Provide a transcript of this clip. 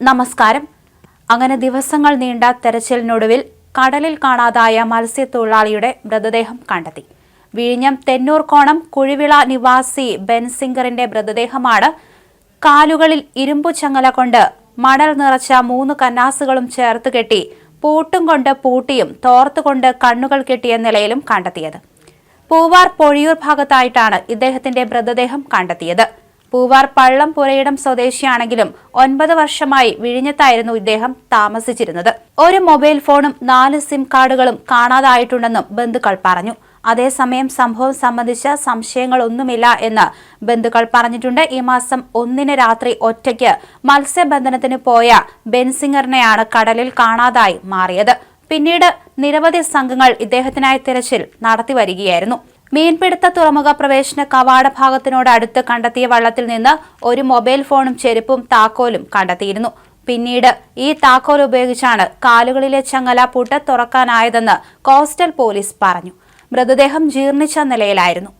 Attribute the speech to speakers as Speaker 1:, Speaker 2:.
Speaker 1: നമസ്കാരം. അങ്ങനെ ദിവസങ്ങൾ നീണ്ട തെരച്ചിലിനൊടുവിൽ കടലിൽ കാണാതായ മത്സ്യത്തൊഴിലാളിയുടെ മൃതദേഹം കണ്ടെത്തി. വിഴിഞ്ഞം തെന്നൂർക്കോണം കുഴിവിള നിവാസി ബെൻസിംഗറിന്റെ മൃതദേഹമാണ് കാലുകളിൽ ഇരുമ്പു ചങ്ങല കൊണ്ട് മണൽ നിറച്ച 3 കന്നാസുകളും ചേർത്ത് കെട്ടി പൂട്ടും കൊണ്ട് പൂട്ടിയും തോർത്തുകൊണ്ട് കണ്ണുകൾ കെട്ടിയ നിലയിലും കണ്ടെത്തിയത്. പൂവാർ പൊഴിയൂർ ഭാഗത്തായിട്ടാണ് ഇദ്ദേഹത്തിന്റെ മൃതദേഹം കണ്ടെത്തിയത്. പൂവാർ പള്ളം പുരയിടം സ്വദേശിയാണെങ്കിലും 9 വർഷമായി വിഴിഞ്ഞത്തായിരുന്നു ഇദ്ദേഹം താമസിച്ചിരുന്നത്. ഒരു മൊബൈൽ ഫോണും 4 സിം കാർഡുകളും കാണാതായിട്ടുണ്ടെന്നും ബന്ധുക്കൾ പറഞ്ഞു. അതേസമയം സംഭവം സംബന്ധിച്ച സംശയങ്ങളൊന്നുമില്ല എന്ന് ബന്ധുക്കൾ പറഞ്ഞിട്ടുണ്ട്. ഈ മാസം 1 രാത്രി ഒറ്റയ്ക്ക് മത്സ്യബന്ധനത്തിന് പോയ ബെൻസിംഗറിനെയാണ് കടലിൽ കാണാതായി മാറിയത്. പിന്നീട് നിരവധി സംഘങ്ങൾ ഇദ്ദേഹത്തിനായി തിരച്ചിൽ നടത്തിവരികയായിരുന്നു. മീൻപിടുത്ത തുറമുഖ പ്രവേശന കവാട ഭാഗത്തിനോടടുത്ത് കണ്ടെത്തിയ വള്ളത്തിൽ നിന്ന് ഒരു മൊബൈൽ ഫോണും ചെരുപ്പും താക്കോലും കണ്ടെത്തിയിരുന്നു. പിന്നീട് ഈ താക്കോൽ ഉപയോഗിച്ചാണ് കാലുകളിലെ ചങ്ങല പൂട്ട് തുറക്കാനായതെന്ന് കോസ്റ്റൽ പോലീസ് പറഞ്ഞു. മൃതദേഹം ജീർണിച്ച നിലയിലായിരുന്നു.